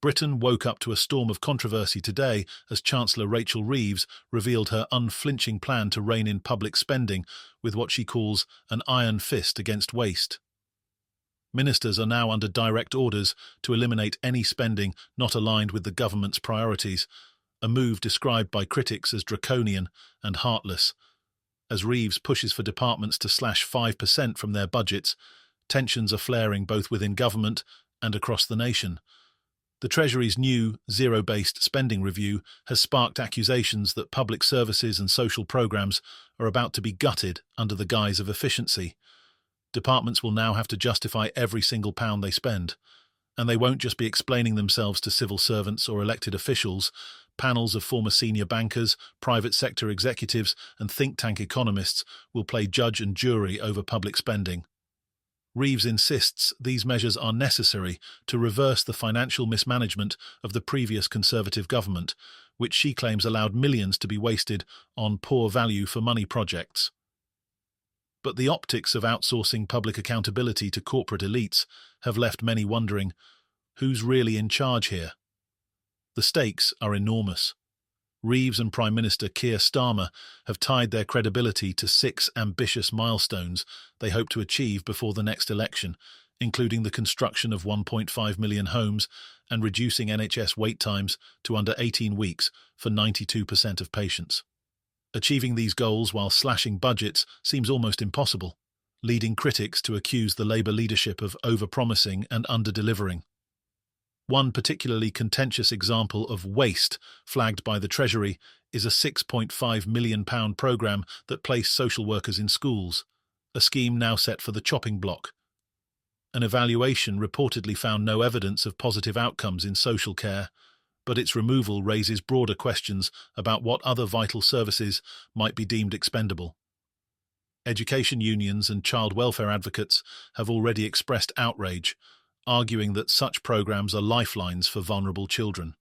Britain woke up to a storm of controversy today as Chancellor Rachel Reeves revealed her unflinching plan to rein in public spending with what she calls an iron fist against waste. Ministers are now under direct orders to eliminate any spending not aligned with the government's priorities, a move described by critics as draconian and heartless. As Reeves pushes for departments to slash 5% from their budgets, tensions are flaring both within government and across the nation. The Treasury's new zero-based spending review has sparked accusations that public services and social programs are about to be gutted under the guise of efficiency. Departments will now have to justify every single pound they spend, and they won't just be explaining themselves to civil servants or elected officials. Panels of former senior bankers, private sector executives, and think tank economists will play judge and jury over public spending. Reeves insists these measures are necessary to reverse the financial mismanagement of the previous Conservative government, which she claims allowed millions to be wasted on poor value-for-money projects. But the optics of outsourcing public accountability to corporate elites have left many wondering, who's really in charge here? The stakes are enormous. Reeves and Prime Minister Keir Starmer have tied their credibility to 6 ambitious milestones they hope to achieve before the next election, including the construction of 1.5 million homes and reducing NHS wait times to under 18 weeks for 92% of patients. Achieving these goals while slashing budgets seems almost impossible, leading critics to accuse the Labour leadership of over-promising and under-delivering. One particularly contentious example of waste flagged by the Treasury is a £6.5 million programme that placed social workers in schools, a scheme now set for the chopping block. An evaluation reportedly found no evidence of positive outcomes in social care, but its removal raises broader questions about what other vital services might be deemed expendable. Education unions and child welfare advocates have already expressed outrage, arguing that such programs are lifelines for vulnerable children.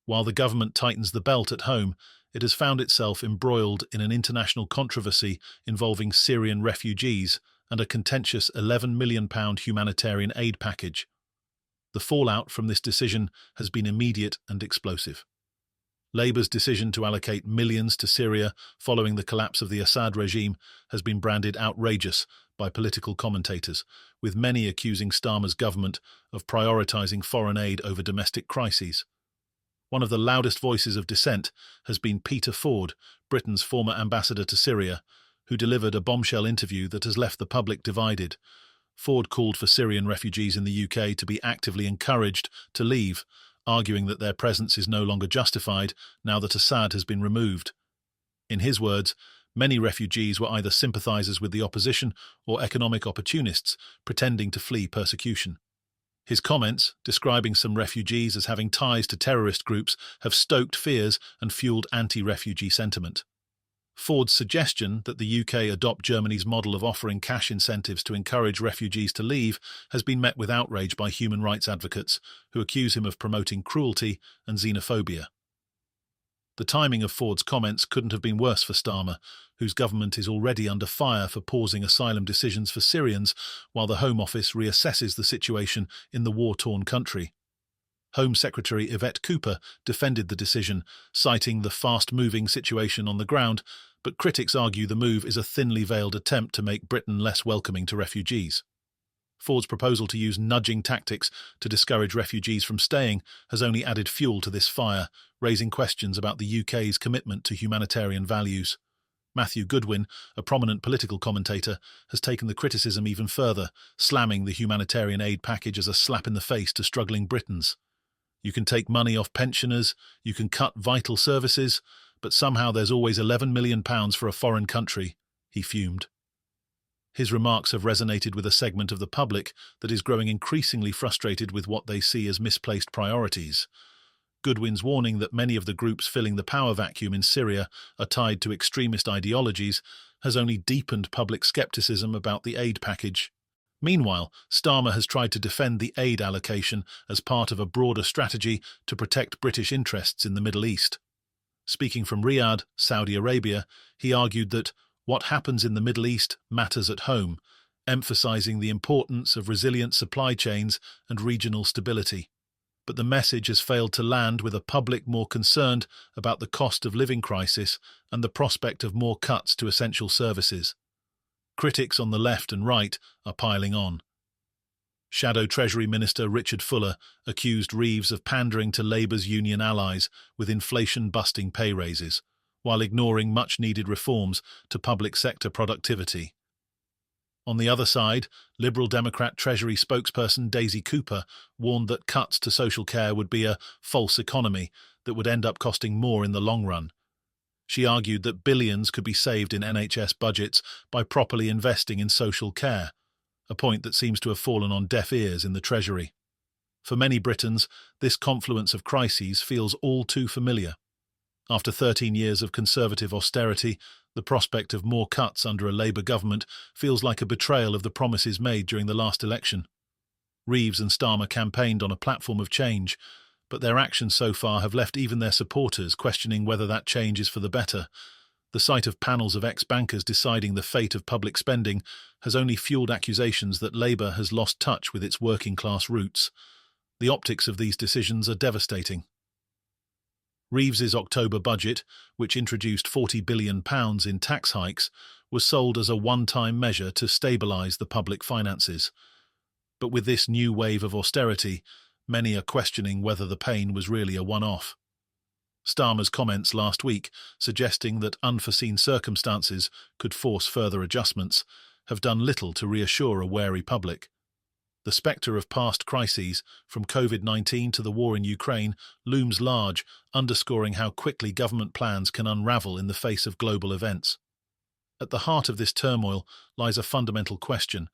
While the government tightens the belt at home, it has found itself embroiled in an international controversy involving Syrian refugees and a contentious £11 million humanitarian aid package. The fallout from this decision has been immediate and explosive. Labour's decision to allocate millions to Syria following the collapse of the Assad regime has been branded outrageous by political commentators, with many accusing Starmer's government of prioritising foreign aid over domestic crises. One of the loudest voices of dissent has been Peter Ford, Britain's former ambassador to Syria, who delivered a bombshell interview that has left the public divided. Ford called for Syrian refugees in the UK to be actively encouraged to leave, arguing that their presence is no longer justified now that Assad has been removed. In his words, many refugees were either sympathisers with the opposition or economic opportunists pretending to flee persecution. His comments, describing some refugees as having ties to terrorist groups, have stoked fears and fuelled anti-refugee sentiment. Ford's suggestion that the UK adopt Germany's model of offering cash incentives to encourage refugees to leave has been met with outrage by human rights advocates who accuse him of promoting cruelty and xenophobia. The timing of Ford's comments couldn't have been worse for Starmer, whose government is already under fire for pausing asylum decisions for Syrians while the Home Office reassesses the situation in the war-torn country. Home Secretary Yvette Cooper defended the decision, citing the fast-moving situation on the ground, but critics argue the move is a thinly veiled attempt to make Britain less welcoming to refugees. Ford's proposal to use nudging tactics to discourage refugees from staying has only added fuel to this fire, raising questions about the UK's commitment to humanitarian values. Matthew Goodwin, a prominent political commentator, has taken the criticism even further, slamming the humanitarian aid package as a slap in the face to struggling Britons. You can take money off pensioners, you can cut vital services, but somehow there's always £11 million for a foreign country, he fumed. His remarks have resonated with a segment of the public that is growing increasingly frustrated with what they see as misplaced priorities. Goodwin's warning that many of the groups filling the power vacuum in Syria are tied to extremist ideologies has only deepened public skepticism about the aid package. Meanwhile, Starmer has tried to defend the aid allocation as part of a broader strategy to protect British interests in the Middle East. Speaking from Riyadh, Saudi Arabia, he argued that what happens in the Middle East matters at home, emphasizing the importance of resilient supply chains and regional stability. but the message has failed to land with a public more concerned about the cost of living crisis and the prospect of more cuts to essential services. Critics on the left and right are piling on. Shadow Treasury Minister Richard Fuller accused Reeves of pandering to Labour's union allies with inflation-busting pay raises, while ignoring much-needed reforms to public sector productivity. On the other side, Liberal Democrat Treasury spokesperson Daisy Cooper warned that cuts to social care would be a false economy that would end up costing more in the long run. She argued that billions could be saved in NHS budgets by properly investing in social care, a point that seems to have fallen on deaf ears in the Treasury. For many Britons, this confluence of crises feels all too familiar. After 13 years of Conservative austerity, the prospect of more cuts under a Labour government feels like a betrayal of the promises made during the last election. Reeves and Starmer campaigned on a platform of change, but their actions so far have left even their supporters questioning whether that change is for the better. The sight of panels of ex-bankers deciding the fate of public spending has only fueled accusations that Labour has lost touch with its working-class roots. The optics of these decisions are devastating. Reeves's October budget, which introduced £40 billion in tax hikes, was sold as a one-time measure to stabilise the public finances. But with this new wave of austerity, many are questioning whether the pain was really a one-off. Starmer's comments last week, suggesting that unforeseen circumstances could force further adjustments, have done little to reassure a wary public. The spectre of past crises, from COVID-19 to the war in Ukraine, looms large, underscoring how quickly government plans can unravel in the face of global events. At the heart of this turmoil lies a fundamental question: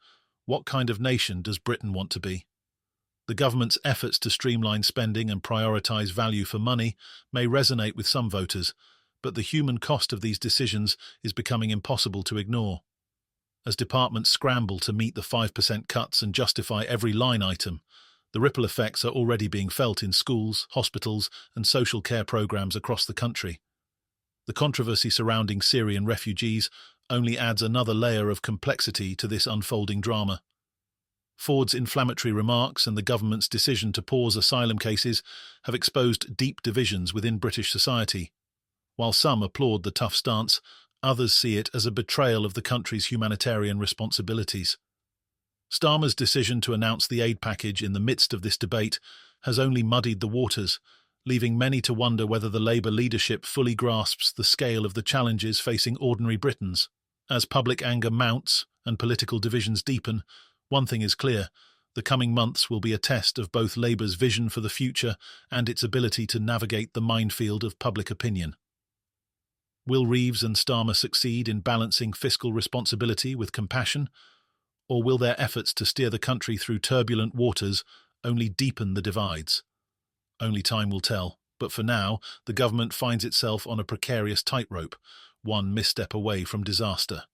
what kind of nation does Britain want to be? The government's efforts to streamline spending and prioritise value for money may resonate with some voters, but the human cost of these decisions is becoming impossible to ignore. As departments scramble to meet the 5% cuts and justify every line item, the ripple effects are already being felt in schools, hospitals, and social care programmes across the country. The controversy surrounding Syrian refugees only adds another layer of complexity to this unfolding drama. Ford's inflammatory remarks and the government's decision to pause asylum cases have exposed deep divisions within British society. While some applaud the tough stance, others see it as a betrayal of the country's humanitarian responsibilities. Starmer's decision to announce the aid package in the midst of this debate has only muddied the waters, leaving many to wonder whether the Labour leadership fully grasps the scale of the challenges facing ordinary Britons. As public anger mounts and political divisions deepen, one thing is clear: the coming months will be a test of both Labour's vision for the future and its ability to navigate the minefield of public opinion. Will Reeves and Starmer succeed in balancing fiscal responsibility with compassion, or will their efforts to steer the country through turbulent waters only deepen the divides? Only time will tell, but for now, the government finds itself on a precarious tightrope, one misstep away from disaster.